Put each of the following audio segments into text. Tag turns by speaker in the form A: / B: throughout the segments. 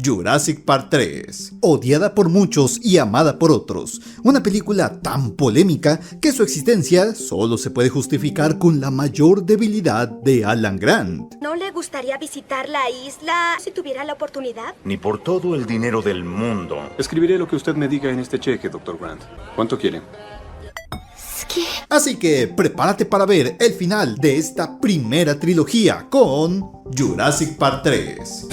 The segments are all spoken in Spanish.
A: Jurassic Park 3, odiada por muchos y amada por otros, una película tan polémica que su existencia solo se puede justificar con la mayor debilidad de Alan Grant.
B: ¿No le gustaría visitar la isla si tuviera la oportunidad?
C: Ni por todo el dinero del mundo.
D: Escribiré lo que usted me diga en este cheque, Dr. Grant. ¿Cuánto quiere?
A: Así que prepárate para ver el final de esta primera trilogía con Jurassic Park 3.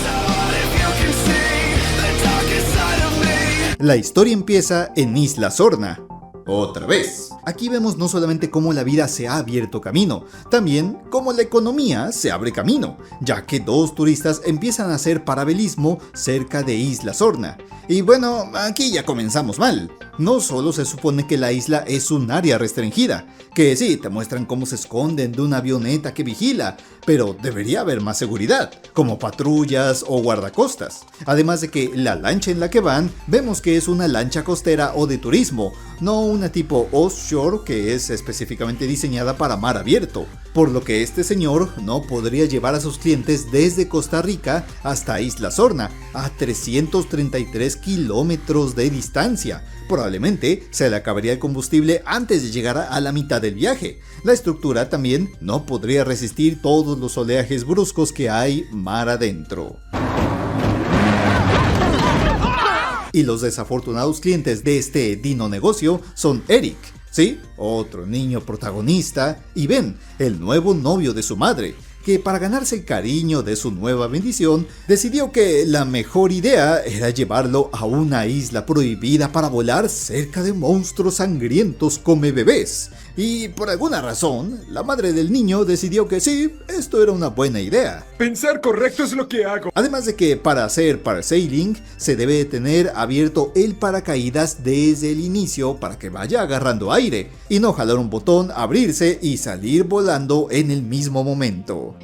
A: La historia empieza en Isla Sorna. Otra vez. Aquí vemos no solamente cómo la vida se ha abierto camino, también cómo la economía se abre camino, ya que dos turistas empiezan a hacer parabelismo cerca de Isla Sorna. Y bueno, aquí ya comenzamos mal. No solo se supone que la isla es un área restringida, que sí, te muestran cómo se esconden de una avioneta que vigila, pero debería haber más seguridad, como patrullas o guardacostas. Además de que la lancha en la que van, vemos que es una lancha costera o de turismo, no una tipo offshore que es específicamente diseñada para mar abierto, por lo que este señor no podría llevar a sus clientes desde Costa Rica hasta Isla Sorna, a 333 kilómetros de distancia. Probablemente se le acabaría el combustible antes de llegar a la mitad del viaje. La estructura también no podría resistir todos los oleajes bruscos que hay mar adentro. Y los desafortunados clientes de este dino negocio son Eric, ¿sí? Otro niño protagonista, y Ben, el nuevo novio de su madre, que para ganarse el cariño de su nueva bendición, decidió que la mejor idea era llevarlo a una isla prohibida para volar cerca de monstruos sangrientos come bebés. Y por alguna razón, la madre del niño decidió que sí, esto era una buena idea.
E: Pensar correcto es lo que hago.
A: Además de que para hacer parasailing se debe tener abierto el paracaídas desde el inicio para que vaya agarrando aire y no jalar un botón, abrirse y salir volando en el mismo momento.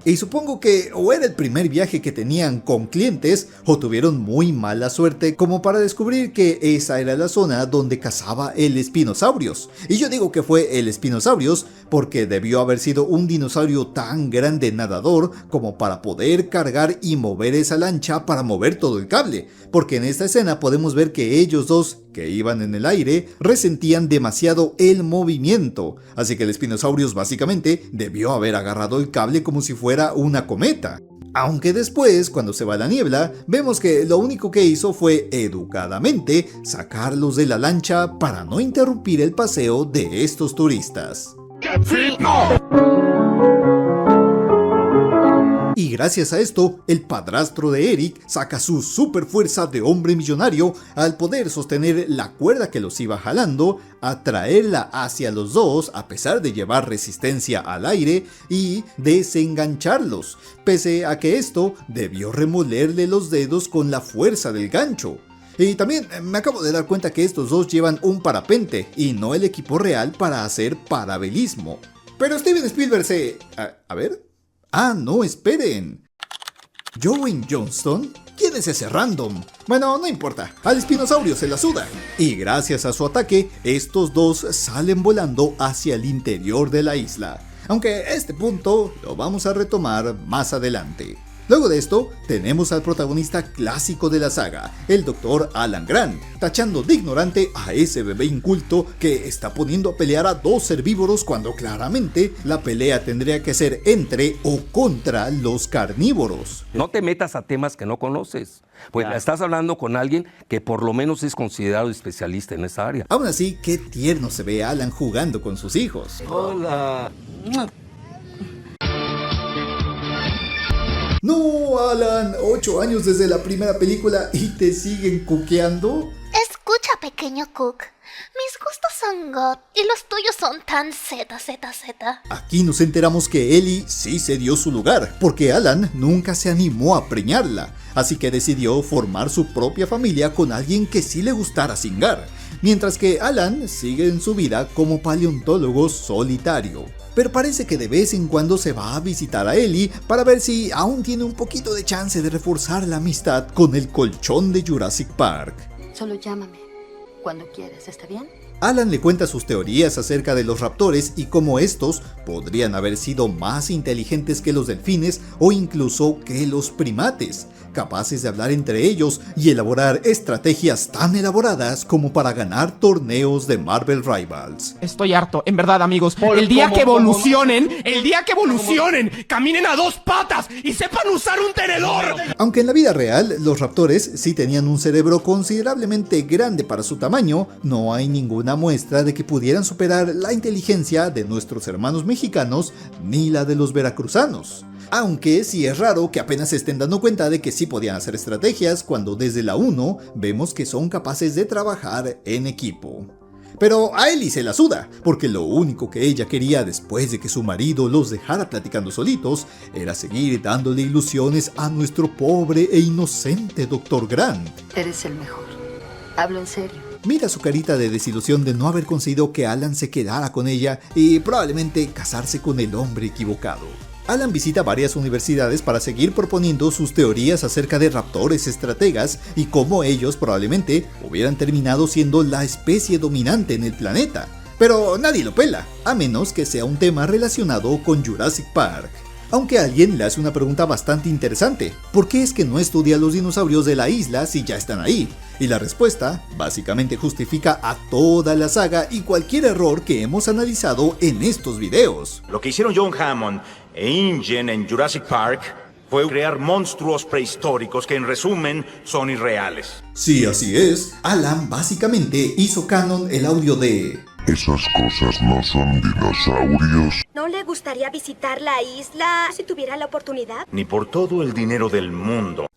A: Y supongo que o era el primer viaje que tenían con clientes o tuvieron muy mala suerte como para descubrir que esa era la zona donde cazaba el Spinosaurus. Y yo digo que fue el Spinosaurus porque debió haber sido un dinosaurio tan grande nadador como para poder cargar y mover esa lancha para mover todo el cable. Porque en esta escena podemos ver que ellos dos, que iban en el aire, resentían demasiado el movimiento. Así que el Spinosaurus básicamente debió haber agarrado el cable como si fuera una cometa. Aunque después, cuando se va la niebla, vemos que lo único que hizo fue educadamente sacarlos de la lancha para no interrumpir el paseo de estos turistas. Y gracias a esto, el padrastro de Eric saca su super fuerza de hombre millonario al poder sostener la cuerda que los iba jalando, atraerla hacia los dos a pesar de llevar resistencia al aire y desengancharlos, pese a que esto debió remolerle los dedos con la fuerza del gancho. Y también me acabo de dar cuenta que estos dos llevan un parapente y no el equipo real para hacer parabelismo. Pero Steven Spielberg se... A ver... ¡Ah, no, esperen! ¿Dwayne Johnson? ¿Quién es ese random? Bueno, no importa, al espinosaurio se la suda. Y gracias a su ataque, estos dos salen volando hacia el interior de la isla. Aunque este punto lo vamos a retomar más adelante. Luego de esto, tenemos al protagonista clásico de la saga, el Dr. Alan Grant, tachando de ignorante a ese bebé inculto que está poniendo a pelear a dos herbívoros cuando claramente la pelea tendría que ser entre o contra los carnívoros.
F: No te metas a temas que no conoces, pues estás hablando con alguien que por lo menos es considerado especialista en esa área.
A: Aún así, qué tierno se ve Alan jugando con sus hijos.
F: Hola.
A: No, Alan, 8 años desde la primera película y te siguen cuqueando.
G: Escucha, pequeño Cook. Mis gustos son God y los tuyos son tan Z.
A: Aquí nos enteramos que Ellie sí se dio su lugar, porque Alan nunca se animó a preñarla, así que decidió formar su propia familia con alguien que sí le gustara cingar, mientras que Alan sigue en su vida como paleontólogo solitario. Pero parece que de vez en cuando se va a visitar a Ellie para ver si aún tiene un poquito de chance de reforzar la amistad con el colchón de Jurassic Park.
H: Solo llámame cuando quieras, ¿está bien?
A: Alan le cuenta sus teorías acerca de los raptores y cómo estos podrían haber sido más inteligentes que los delfines o incluso que los primates, capaces de hablar entre ellos y elaborar estrategias tan elaboradas como para ganar torneos de Marvel Rivals.
I: Estoy harto, en verdad, amigos. El día que evolucionen, caminen a dos patas y sepan usar un tenedor.
A: Aunque en la vida real los raptores sí tenían un cerebro considerablemente grande para su tamaño, no hay ninguna muestra de que pudieran superar la inteligencia de nuestros hermanos mexicanos ni la de los veracruzanos. Aunque sí es raro que apenas se estén dando cuenta de que sí podían hacer estrategias cuando desde la 1 vemos que son capaces de trabajar en equipo. Pero a Ellie se la suda, porque lo único que ella quería después de que su marido los dejara platicando solitos era seguir dándole ilusiones a nuestro pobre e inocente Dr. Grant.
H: Eres el mejor. Hablo en serio.
A: Mira su carita de desilusión de no haber conseguido que Alan se quedara con ella y probablemente casarse con el hombre equivocado. Alan visita varias universidades para seguir proponiendo sus teorías acerca de raptores estrategas y cómo ellos probablemente hubieran terminado siendo la especie dominante en el planeta. Pero nadie lo pela, a menos que sea un tema relacionado con Jurassic Park. Aunque alguien le hace una pregunta bastante interesante: ¿por qué es que no estudia los dinosaurios de la isla si ya están ahí? Y la respuesta básicamente justifica a toda la saga y cualquier error que hemos analizado en estos videos.
C: Lo que hicieron John Hammond e Ingen en Jurassic Park fue crear monstruos prehistóricos que en resumen son irreales.
A: Sí, así es. Alan básicamente hizo canon el audio de...
J: Esas cosas no son dinosaurios.
B: ¿No le gustaría visitar la isla si tuviera la oportunidad?
C: Ni por todo el dinero del mundo.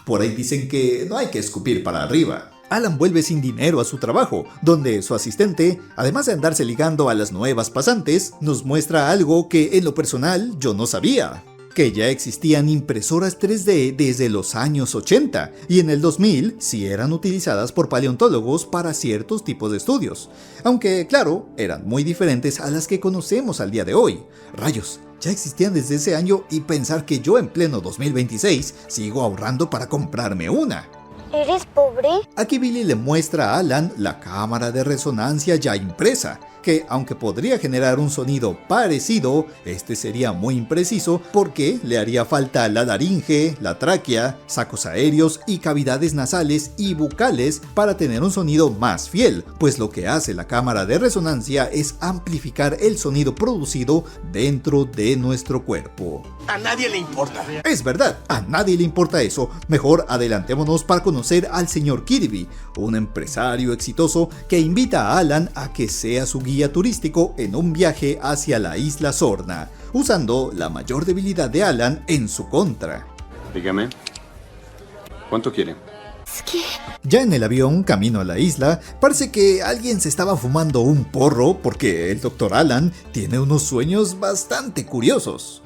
A: Por ahí dicen que no hay que escupir para arriba. Alan vuelve sin dinero a su trabajo, donde su asistente, además de andarse ligando a las nuevas pasantes, nos muestra algo que en lo personal yo no sabía: que ya existían impresoras 3D desde los años 80 y en el 2000 sí eran utilizadas por paleontólogos para ciertos tipos de estudios, aunque claro, eran muy diferentes a las que conocemos al día de hoy. Rayos, ya existían desde ese año y pensar que yo en pleno 2026 sigo ahorrando para comprarme una.
G: ¿Eres pobre?
A: Aquí Billy le muestra a Alan la cámara de resonancia ya impresa, que aunque podría generar un sonido parecido, este sería muy impreciso porque le haría falta la laringe, la tráquea, sacos aéreos y cavidades nasales y bucales para tener un sonido más fiel, pues lo que hace la cámara de resonancia es amplificar el sonido producido dentro de nuestro cuerpo.
I: A nadie le importa.
A: Es verdad, a nadie le importa eso. Mejor adelantémonos para conocer al señor Kirby, un empresario exitoso que invita a Alan a que sea su guía turístico en un viaje hacia la isla Sorna, usando la mayor debilidad de Alan en su contra.
D: Dígame, ¿cuánto quiere?
A: Ya en el avión, camino a la isla, parece que alguien se estaba fumando un porro porque el Dr. Alan tiene unos sueños bastante curiosos.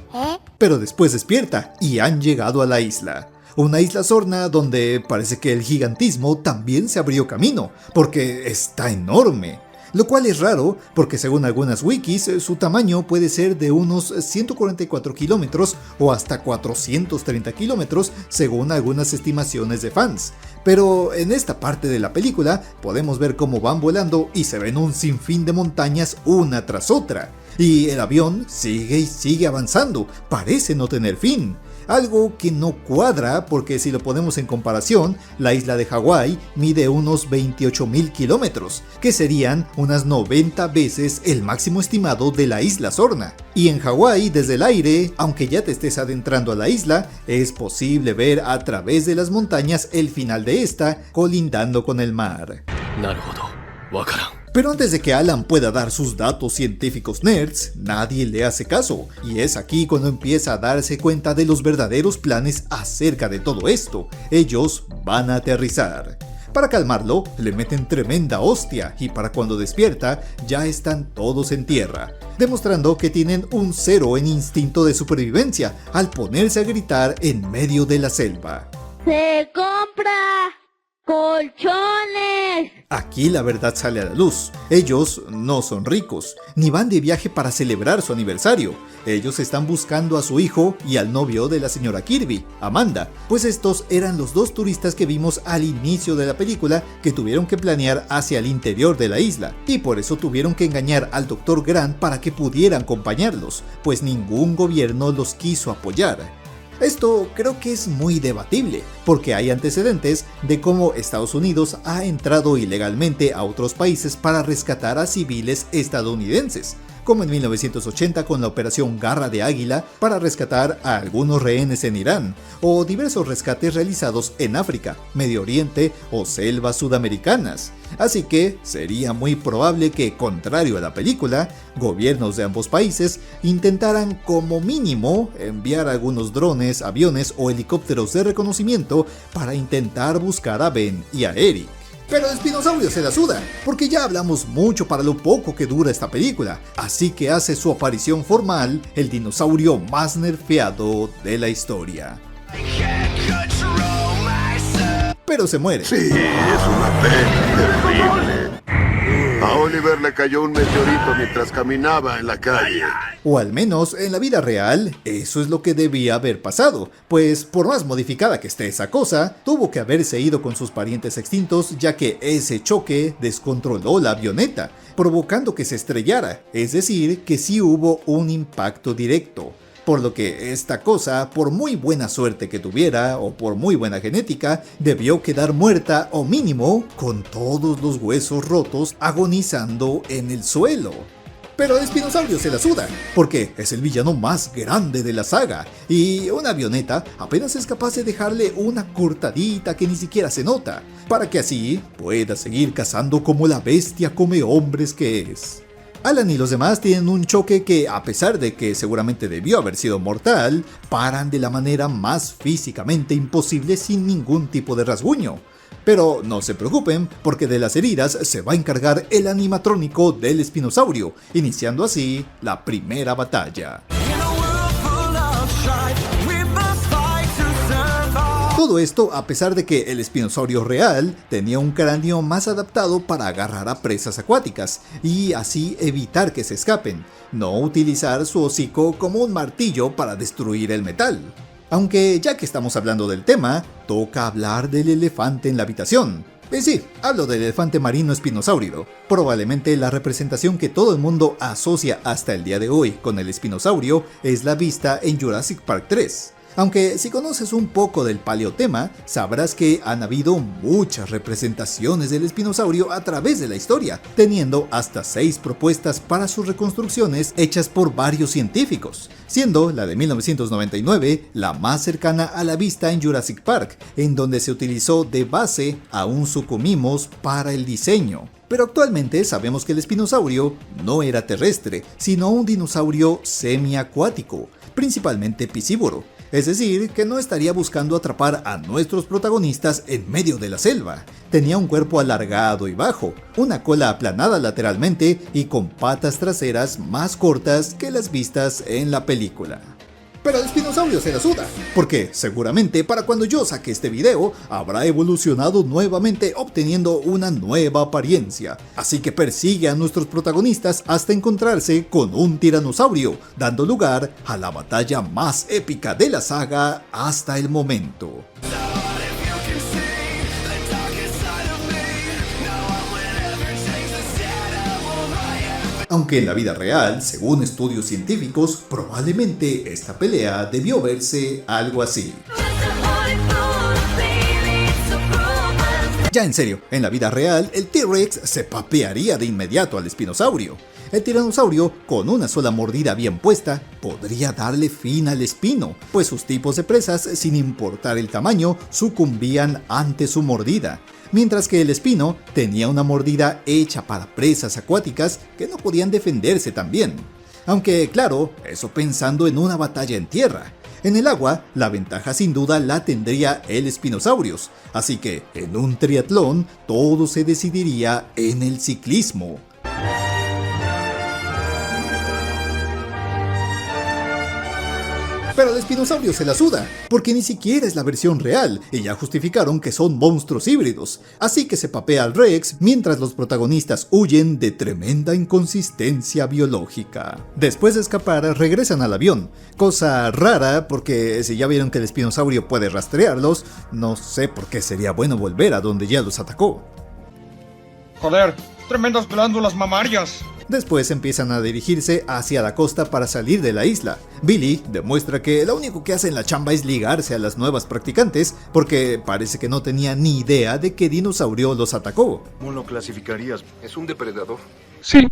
A: Pero después despierta y han llegado a la isla. Una isla Sorna donde parece que el gigantismo también se abrió camino, porque está enorme. Lo cual es raro, porque según algunas wikis, su tamaño puede ser de unos 144 kilómetros o hasta 430 kilómetros, según algunas estimaciones de fans. Pero en esta parte de la película podemos ver cómo van volando y se ven un sinfín de montañas una tras otra. Y el avión sigue y sigue avanzando, parece no tener fin. Algo que no cuadra porque si lo ponemos en comparación, la isla de Hawái mide unos 28.000 kilómetros, que serían unas 90 veces el máximo estimado de la isla Sorna. Y en Hawái, desde el aire, aunque ya te estés adentrando a la isla, es posible ver a través de las montañas el final de esta, colindando con el mar. Pero antes de que Alan pueda dar sus datos científicos nerds, nadie le hace caso, y es aquí cuando empieza a darse cuenta de los verdaderos planes acerca de todo esto. Ellos van a aterrizar. Para calmarlo, le meten tremenda hostia y para cuando despierta, ya están todos en tierra, demostrando que tienen un 0 en instinto de supervivencia al ponerse a gritar en medio de la selva.
G: ¡Se compra colchones!
A: Aquí la verdad sale a la luz. Ellos no son ricos, ni van de viaje para celebrar su aniversario. Ellos están buscando a su hijo y al novio de la señora Kirby, Amanda, pues estos eran los dos turistas que vimos al inicio de la película que tuvieron que planear hacia el interior de la isla, y por eso tuvieron que engañar al Dr. Grant para que pudieran acompañarlos, pues ningún gobierno los quiso apoyar. Esto creo que es muy debatible, porque hay antecedentes de cómo Estados Unidos ha entrado ilegalmente a otros países para rescatar a civiles estadounidenses, como en 1980 con la operación Garra de Águila para rescatar a algunos rehenes en Irán, o diversos rescates realizados en África, Medio Oriente o selvas sudamericanas. Así que sería muy probable que, contrario a la película, gobiernos de ambos países intentaran como mínimo enviar algunos drones, aviones o helicópteros de reconocimiento para intentar buscar a Ben y a Eric. Pero el espinosaurio se la suda, porque ya hablamos mucho para lo poco que dura esta película, así que hace su aparición formal el dinosaurio más nerfeado de la historia. Pero se muere.
J: Sí, es una pena terrible. A Oliver le cayó un meteorito mientras caminaba en la calle.
A: O al menos en la vida real, eso es lo que debía haber pasado, pues por más modificada que esté esa cosa, tuvo que haberse ido con sus parientes extintos, ya que ese choque descontroló la avioneta, provocando que se estrellara, es decir, que sí hubo un impacto directo. Por lo que esta cosa, por muy buena suerte que tuviera o por muy buena genética, debió quedar muerta o mínimo con todos los huesos rotos agonizando en el suelo. Pero el espinosaurio se la suda, porque es el villano más grande de la saga, y una avioneta apenas es capaz de dejarle una cortadita que ni siquiera se nota, para que así pueda seguir cazando como la bestia come hombres que es. Alan y los demás tienen un choque que, a pesar de que seguramente debió haber sido mortal, paran de la manera más físicamente imposible sin ningún tipo de rasguño. Pero no se preocupen, porque de las heridas se va a encargar el animatrónico del espinosaurio, iniciando así la primera batalla. Todo esto a pesar de que el espinosaurio real tenía un cráneo más adaptado para agarrar a presas acuáticas y así evitar que se escapen, no utilizar su hocico como un martillo para destruir el metal. Aunque ya que estamos hablando del tema, toca hablar del elefante en la habitación. Sí, hablo del elefante marino espinosáurido, probablemente la representación que todo el mundo asocia hasta el día de hoy con el espinosaurio es la vista en Jurassic Park 3. Aunque si conoces un poco del paleotema, sabrás que han habido muchas representaciones del espinosaurio a través de la historia, teniendo hasta 6 propuestas para sus reconstrucciones hechas por varios científicos, siendo la de 1999 la más cercana a la vista en Jurassic Park, en donde se utilizó de base a un Suchomimus para el diseño. Pero actualmente sabemos que el espinosaurio no era terrestre, sino un dinosaurio semiacuático, principalmente piscívoro. Es decir, que no estaría buscando atrapar a nuestros protagonistas en medio de la selva. Tenía un cuerpo alargado y bajo, una cola aplanada lateralmente y con patas traseras más cortas que las vistas en la película. Pero el espinosaurio se la suda, porque seguramente para cuando yo saque este video habrá evolucionado nuevamente obteniendo una nueva apariencia, así que persigue a nuestros protagonistas hasta encontrarse con un tiranosaurio, dando lugar a la batalla más épica de la saga hasta el momento. Aunque en la vida real, según estudios científicos, probablemente esta pelea debió verse algo así. Ya en serio, en la vida real, el T-Rex se papearía de inmediato al espinosaurio. El tiranosaurio, con una sola mordida bien puesta, podría darle fin al espino, pues sus tipos de presas, sin importar el tamaño, sucumbían ante su mordida. Mientras que el espino tenía una mordida hecha para presas acuáticas que no podían defenderse tan bien. Aunque claro, eso pensando en una batalla en tierra. En el agua, la ventaja sin duda la tendría el Spinosaurus, así que en un triatlón todo se decidiría en el ciclismo. Pero el espinosaurio se la suda, porque ni siquiera es la versión real, y ya justificaron que son monstruos híbridos, así que se papea al Rex mientras los protagonistas huyen de tremenda inconsistencia biológica. Después de escapar, regresan al avión, cosa rara porque si ya vieron que el espinosaurio puede rastrearlos, no sé por qué sería bueno volver a donde ya los atacó.
E: Joder, tremendas glándulas mamarias.
A: Después empiezan a dirigirse hacia la costa para salir de la isla. Billy demuestra que lo único que hace en la chamba es ligarse a las nuevas practicantes, porque parece que no tenía ni idea de qué dinosaurio los atacó.
C: ¿Cómo lo clasificarías?
D: Es un depredador.
E: Sí.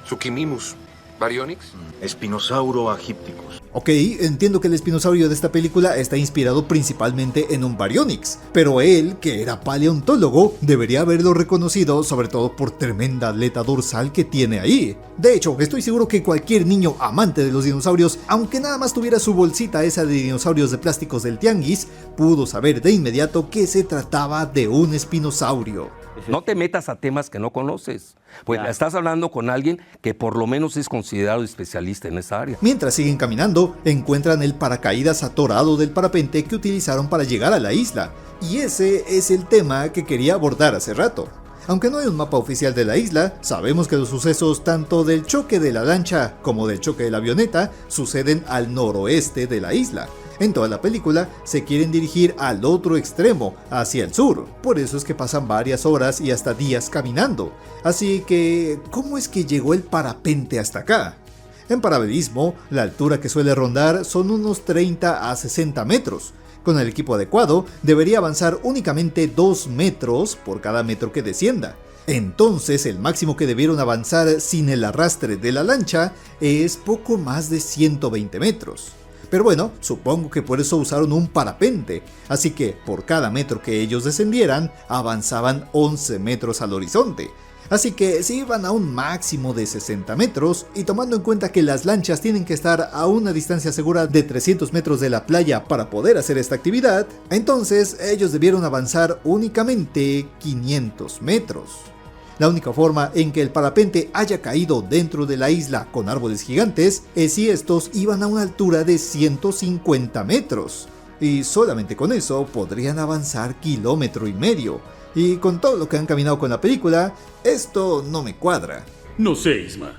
D: Tsukimimus. Baryonyx.
C: Espinosauro agipticus.
A: Ok, entiendo que el espinosaurio de esta película está inspirado principalmente en un Baryonyx, pero él, que era paleontólogo, debería haberlo reconocido, sobre todo por tremenda aleta dorsal que tiene ahí. De hecho, estoy seguro que cualquier niño amante de los dinosaurios, aunque nada más tuviera su bolsita esa de dinosaurios de plásticos del tianguis, pudo saber de inmediato que se trataba de un espinosaurio.
F: No te metas a temas que no conoces. Pues estás hablando con alguien que por lo menos es considerado especialista en esa área.
A: Mientras siguen caminando, encuentran el paracaídas atorado del parapente que utilizaron para llegar a la isla. Y ese es el tema que quería abordar hace rato. Aunque no hay un mapa oficial de la isla, sabemos que los sucesos tanto del choque de la lancha como del choque de la avioneta suceden al noroeste de la isla. En toda la película se quieren dirigir al otro extremo, hacia el sur, por eso es que pasan varias horas y hasta días caminando. Así que, ¿cómo es que llegó el parapente hasta acá? En paravedismo, la altura que suele rondar son unos 30 a 60 metros. Con el equipo adecuado, debería avanzar únicamente 2 metros por cada metro que descienda. Entonces, el máximo que debieron avanzar sin el arrastre de la lancha es poco más de 120 metros. Pero bueno, supongo que por eso usaron un parapente, así que por cada metro que ellos descendieran, avanzaban 11 metros al horizonte. Así que si iban a un máximo de 60 metros, y tomando en cuenta que las lanchas tienen que estar a una distancia segura de 300 metros de la playa para poder hacer esta actividad, entonces ellos debieron avanzar únicamente 500 metros. La única forma en que el parapente haya caído dentro de la isla con árboles gigantes es si estos iban a una altura de 150 metros. Y solamente con eso podrían avanzar 1,5 kilómetros. Y con todo lo que han caminado con la película, esto no me cuadra.
E: No sé, Isma.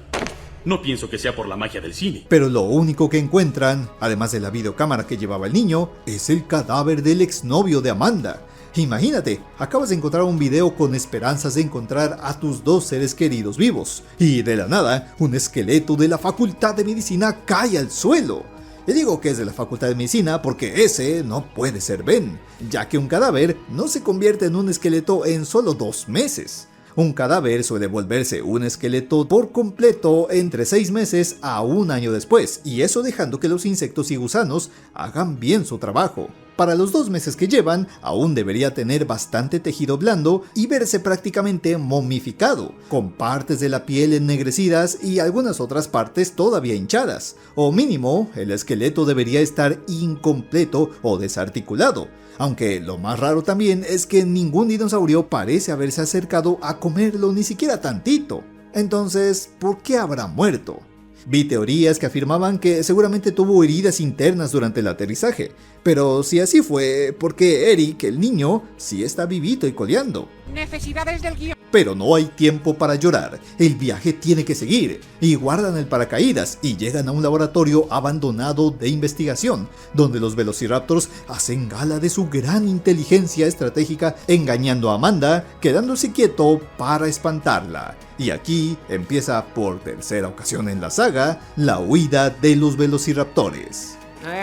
E: No pienso que sea por la magia del cine.
A: Pero lo único que encuentran, además de la videocámara que llevaba el niño, es el cadáver del exnovio de Amanda. Imagínate, acabas de encontrar un video con esperanzas de encontrar a tus 2 seres queridos vivos, y de la nada, un esqueleto de la Facultad de Medicina cae al suelo. Y digo que es de la Facultad de Medicina porque ese no puede ser Ben, ya que un cadáver no se convierte en un esqueleto en solo 2 meses. Un cadáver suele volverse un esqueleto por completo entre 6 meses a 1 año después, y eso dejando que los insectos y gusanos hagan bien su trabajo. Para los 2 meses que llevan, aún debería tener bastante tejido blando y verse prácticamente momificado, con partes de la piel ennegrecidas y algunas otras partes todavía hinchadas, o mínimo, el esqueleto debería estar incompleto o desarticulado. Aunque lo más raro también es que ningún dinosaurio parece haberse acercado a comerlo ni siquiera tantito. Entonces, ¿por qué habrá muerto? Vi teorías que afirmaban que seguramente tuvo heridas internas durante el aterrizaje, pero si así fue, porque Eric, el niño, sí está vivito y coleando.
I: Necesidades del guión.
A: Pero no hay tiempo para llorar, el viaje tiene que seguir, y guardan el paracaídas y llegan a un laboratorio abandonado de investigación, donde los velociraptors hacen gala de su gran inteligencia estratégica, engañando a Amanda, quedándose quieto para espantarla. Y aquí empieza por tercera ocasión en la saga, la huida de los velociraptores.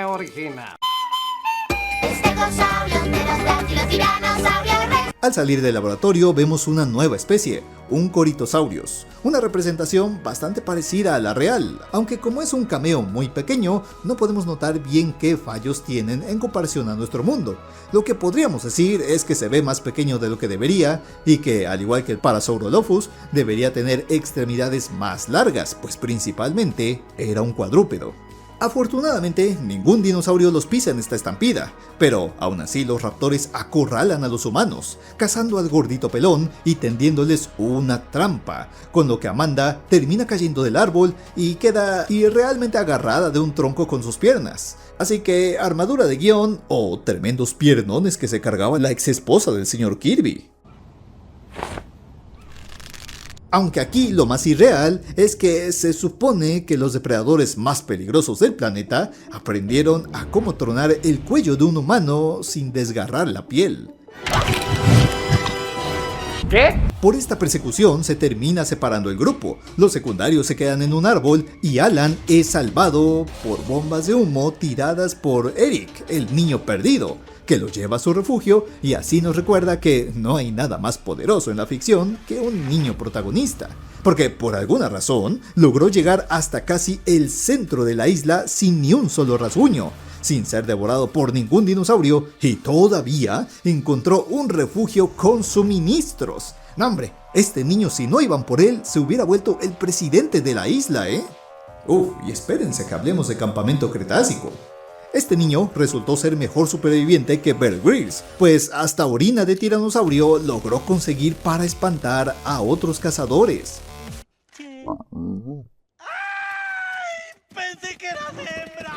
I: Original.
A: Al salir del laboratorio vemos una nueva especie, un Corythosaurus, una representación bastante parecida a la real, aunque como es un cameo muy pequeño, no podemos notar bien qué fallos tienen en comparación a nuestro mundo. Lo que podríamos decir es que se ve más pequeño de lo que debería, y que, al igual que el Parasaurolophus, debería tener extremidades más largas, pues principalmente era un cuadrúpedo. Afortunadamente, ningún dinosaurio los pisa en esta estampida, pero aún así los raptores acorralan a los humanos, cazando al gordito pelón y tendiéndoles una trampa, con lo que Amanda termina cayendo del árbol y queda irrealmente agarrada de un tronco con sus piernas. Así que armadura de guión o tremendos piernones que se cargaba la ex esposa del señor Kirby. Aunque aquí lo más irreal es que se supone que los depredadores más peligrosos del planeta aprendieron a cómo tronar el cuello de un humano sin desgarrar la piel.
I: ¿Qué?
A: Por esta persecución se termina separando el grupo. Los secundarios se quedan en un árbol y Alan es salvado por bombas de humo tiradas por Eric, el niño perdido, que lo lleva a su refugio y así nos recuerda que no hay nada más poderoso en la ficción que un niño protagonista. Porque por alguna razón logró llegar hasta casi el centro de la isla sin ni un solo rasguño, sin ser devorado por ningún dinosaurio y todavía encontró un refugio con suministros. No, hombre, este niño, si no iban por él, se hubiera vuelto el presidente de la isla, ¿eh? Y espérense que hablemos de Campamento Cretácico. Este niño resultó ser mejor superviviente que Bear Grylls, pues hasta orina de tiranosaurio logró conseguir para espantar a otros cazadores.
I: Pensé que eras hembra.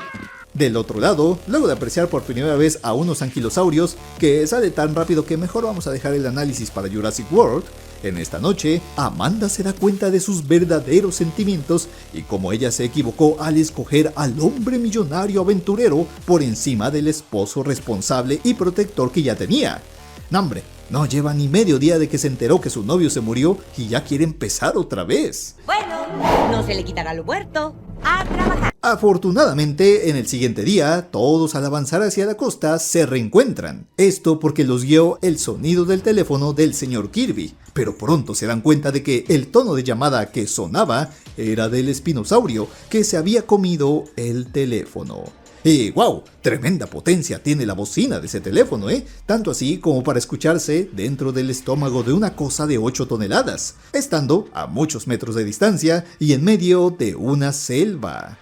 A: Del otro lado, luego de apreciar por primera vez a unos anquilosaurios que sale tan rápido que mejor vamos a dejar el análisis para Jurassic World, en esta noche, Amanda se da cuenta de sus verdaderos sentimientos y cómo ella se equivocó al escoger al hombre millonario aventurero por encima del esposo responsable y protector que ya tenía. No, hombre, no lleva ni medio día de que se enteró que su novio se murió y ya quiere empezar otra vez.
B: Bueno, no se le quitará lo muerto. A trabajar.
A: Afortunadamente, en el siguiente día, todos al avanzar hacia la costa se reencuentran. Esto porque los guió el sonido del teléfono del señor Kirby. Pero pronto se dan cuenta de que el tono de llamada que sonaba era del espinosaurio que se había comido el teléfono. Y wow, tremenda potencia tiene la bocina de ese teléfono, tanto así como para escucharse dentro del estómago de una cosa de 8 toneladas, estando a muchos metros de distancia y en medio de una selva.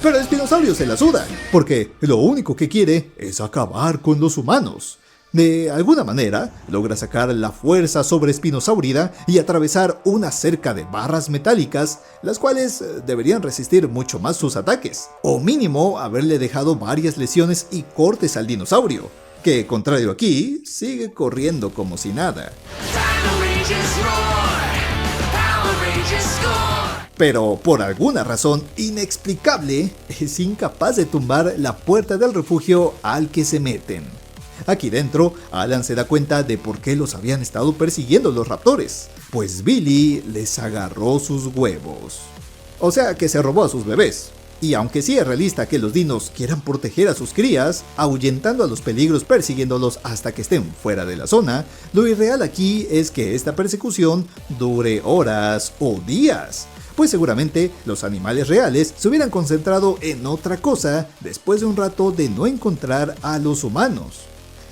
A: Pero el espinosaurio se la suda, porque lo único que quiere es acabar con los humanos. De alguna manera, logra sacar la fuerza sobre espinosaurida y atravesar una cerca de barras metálicas, las cuales deberían resistir mucho más sus ataques, o mínimo haberle dejado varias lesiones y cortes al dinosaurio, que contrario aquí, sigue corriendo como si nada. Pero por alguna razón inexplicable, es incapaz de tumbar la puerta del refugio al que se meten. Aquí dentro, Alan se da cuenta de por qué los habían estado persiguiendo los raptores, pues Billy les agarró sus huevos. O sea que se robó a sus bebés. Y aunque sí es realista que los dinos quieran proteger a sus crías, ahuyentando a los peligros persiguiéndolos hasta que estén fuera de la zona, lo irreal aquí es que esta persecución dure horas o días. Pues seguramente los animales reales se hubieran concentrado en otra cosa después de un rato de no encontrar a los humanos.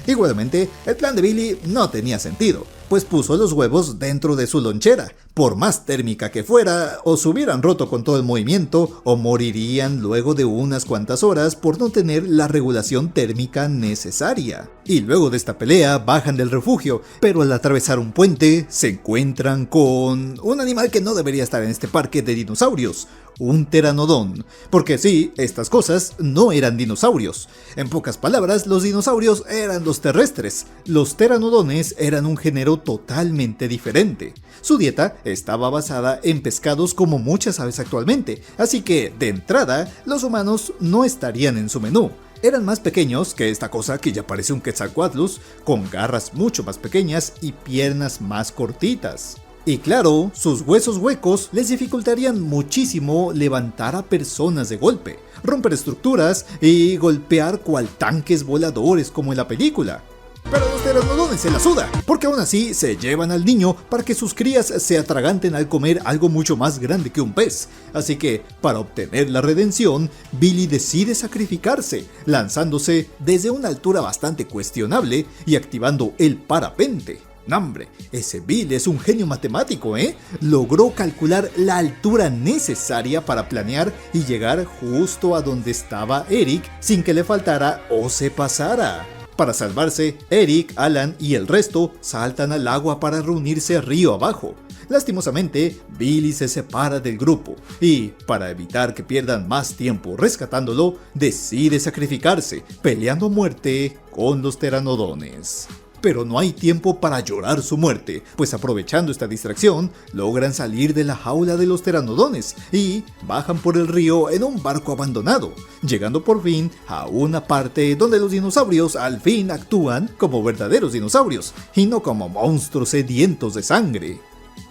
A: Igualmente, el plan de Billy no tenía sentido, pues puso los huevos dentro de su lonchera. Por más térmica que fuera, o se hubieran roto con todo el movimiento, o morirían luego de unas cuantas horas por no tener la regulación térmica necesaria. Y luego de esta pelea bajan del refugio, pero al atravesar un puente se encuentran con un animal que no debería estar en este parque de dinosaurios, un pteranodón. Porque sí, estas cosas no eran dinosaurios. En pocas palabras, los dinosaurios eran los terrestres. Los pteranodones eran un género totalmente diferente. Su dieta estaba basada en pescados como muchas aves actualmente, así que, de entrada, los humanos no estarían en su menú. Eran más pequeños que esta cosa que ya parece un Quetzalcóatlus, con garras mucho más pequeñas y piernas más cortitas. Y claro, sus huesos huecos les dificultarían muchísimo levantar a personas de golpe, romper estructuras y golpear cual tanques voladores como en la película. Pero los pteranodones se la suda, porque aún así se llevan al niño para que sus crías se atraganten al comer algo mucho más grande que un pez. Así que, para obtener la redención, Billy decide sacrificarse, lanzándose desde una altura bastante cuestionable y activando el parapente. No, hombre, ese Bill es un genio matemático, Logró calcular la altura necesaria para planear y llegar justo a donde estaba Eric sin que le faltara o se pasara. Para salvarse, Eric, Alan y el resto saltan al agua para reunirse río abajo. Lastimosamente, Billy se separa del grupo y, para evitar que pierdan más tiempo rescatándolo, decide sacrificarse, peleando a muerte con los pteranodones. pero no hay tiempo para llorar su muerte, pues aprovechando esta distracción, logran salir de la jaula de los pteranodons y bajan por el río en un barco abandonado, llegando por fin a una parte donde los dinosaurios al fin actúan como verdaderos dinosaurios y no como monstruos sedientos de sangre.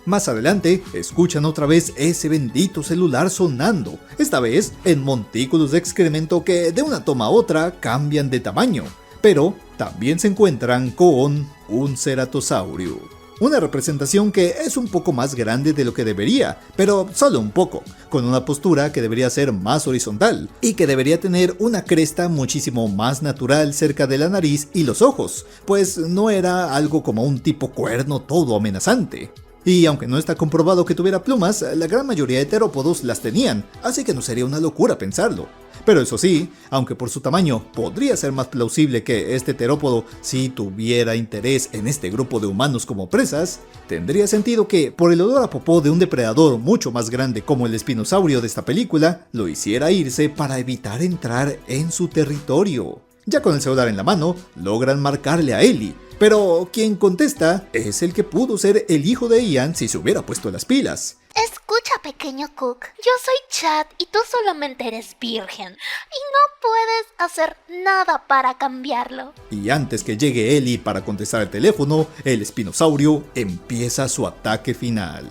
A: Más adelante, escuchan otra vez ese bendito celular sonando, esta vez en montículos de excremento que de una toma a otra cambian de tamaño, pero también se encuentran con un ceratosaurio. Una representación que es un poco más grande de lo que debería, pero solo un poco, con una postura que debería ser más horizontal y que debería tener una cresta muchísimo más natural cerca de la nariz y los ojos, pues no era algo como un tipo cuerno todo amenazante. Y aunque no está comprobado que tuviera plumas, la gran mayoría de terópodos las tenían, así que no sería una locura pensarlo. Pero eso sí, aunque por su tamaño podría ser más plausible que este terópodo sí tuviera interés en este grupo de humanos como presas, tendría sentido que, por el olor a popó de un depredador mucho más grande como el espinosaurio de esta película, lo hiciera irse para evitar entrar en su territorio. Ya con el celular en la mano, logran marcarle a Ellie, pero quien contesta es el que pudo ser el hijo de Ian si se hubiera puesto las pilas.
G: Escucha, pequeño Cook, yo soy Chad y tú solamente eres virgen, y no puedes hacer nada para cambiarlo.
A: Y antes que llegue Ellie para contestar el teléfono, el espinosaurio empieza su ataque final.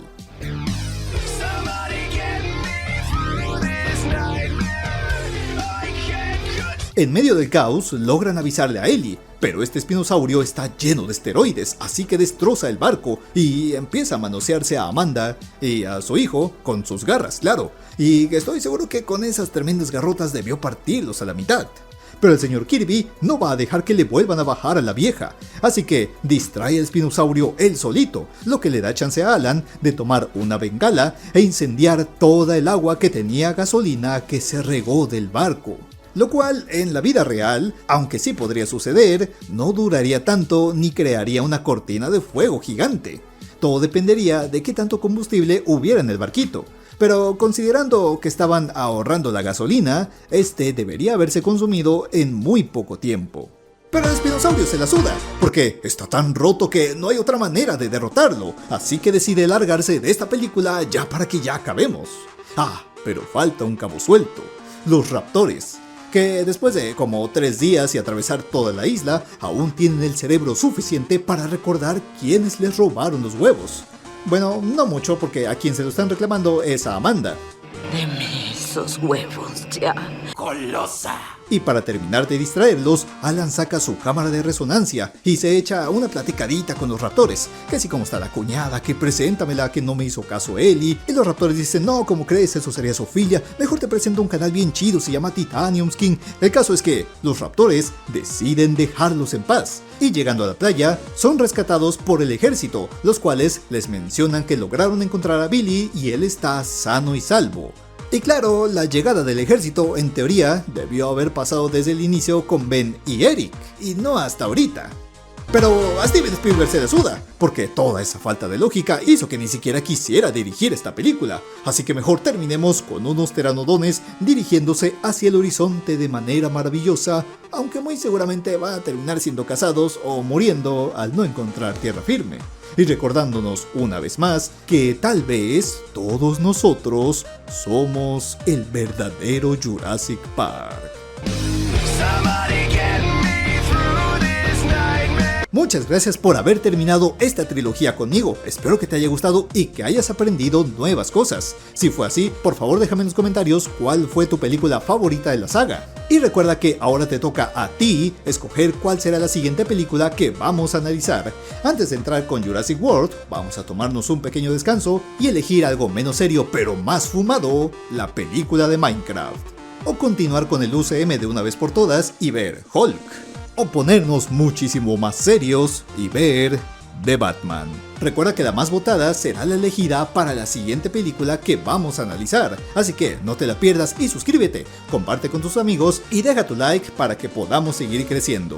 A: En medio del caos, logran avisarle a Ellie, pero este espinosaurio está lleno de esteroides, así que destroza el barco y empieza a manosearse a Amanda y a su hijo con sus garras, claro, y estoy seguro que con esas tremendas garrotas debió partirlos a la mitad. Pero el señor Kirby no va a dejar que le vuelvan a bajar a la vieja, así que distrae al espinosaurio él solito, lo que le da chance a Alan de tomar una bengala e incendiar toda el agua que tenía gasolina que se regó del barco. Lo cual, en la vida real, aunque sí podría suceder, no duraría tanto ni crearía una cortina de fuego gigante. Todo dependería de qué tanto combustible hubiera en el barquito, pero considerando que estaban ahorrando la gasolina, este debería haberse consumido en muy poco tiempo. Pero el espinosaurio se la suda, porque está tan roto que no hay otra manera de derrotarlo, así que decide largarse de esta película ya para que ya acabemos. Ah, pero falta un cabo suelto: los raptores, que después de como 3 días y atravesar toda la isla, aún tienen el cerebro suficiente para recordar quiénes les robaron los huevos. Bueno, no mucho, porque a quien se lo están reclamando es a Amanda.
H: Deme esos huevos ya.
I: ¡Colosa!
A: Y para terminar de distraerlos, Alan saca su cámara de resonancia y se echa una platicadita con los raptores, que así como está la cuñada, que preséntamela, que no me hizo caso Ellie, y los raptores dicen: no, ¿cómo crees? Eso sería Sofía, mejor te presento un canal bien chido, se llama Titanium Skin. El caso es que los raptores deciden dejarlos en paz, y llegando a la playa, son rescatados por el ejército, los cuales les mencionan que lograron encontrar a Billy y él está sano y salvo. Y claro, la llegada del ejército, en teoría, debió haber pasado desde el inicio con Ben y Eric, y no hasta ahorita. Pero a Steven Spielberg se le suda, porque toda esa falta de lógica hizo que ni siquiera quisiera dirigir esta película, así que mejor terminemos con unos pteranodones dirigiéndose hacia el horizonte de manera maravillosa, aunque muy seguramente van a terminar siendo cazados o muriendo al no encontrar tierra firme. Y recordándonos una vez más que tal vez todos nosotros somos el verdadero Jurassic Park. Muchas gracias por haber terminado esta trilogía conmigo, espero que te haya gustado y que hayas aprendido nuevas cosas. Si fue así, por favor déjame en los comentarios cuál fue tu película favorita de la saga. Y recuerda que ahora te toca a ti escoger cuál será la siguiente película que vamos a analizar. Antes de entrar con Jurassic World, vamos a tomarnos un pequeño descanso y elegir algo menos serio pero más fumado, la película de Minecraft. O continuar con el UCM de una vez por todas y ver Hulk. O ponernos muchísimo más serios y ver The Batman. Recuerda que la más votada será la elegida para la siguiente película que vamos a analizar, así que no te la pierdas y suscríbete, comparte con tus amigos y deja tu like para que podamos seguir creciendo.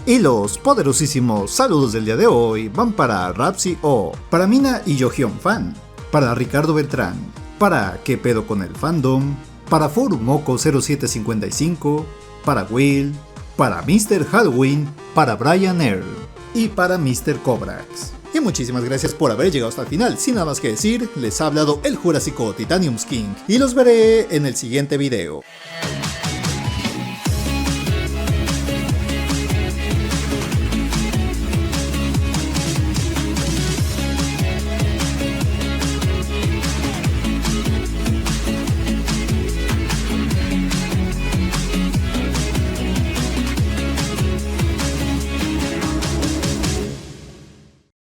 A: Y los poderosísimos saludos del día de hoy van para Rapsi O, para Mina y Yohyun Fan, para Ricardo Beltrán, para ¿Qué pedo con el fandom?, para Forumoco 0755, para Will, para Mr. Halloween, para Brian Earl. y para Mr. Kobrax. Y muchísimas gracias por haber llegado hasta el final. Sin nada más que decir, les ha hablado el Jurásico Titanium King y los veré en el siguiente video.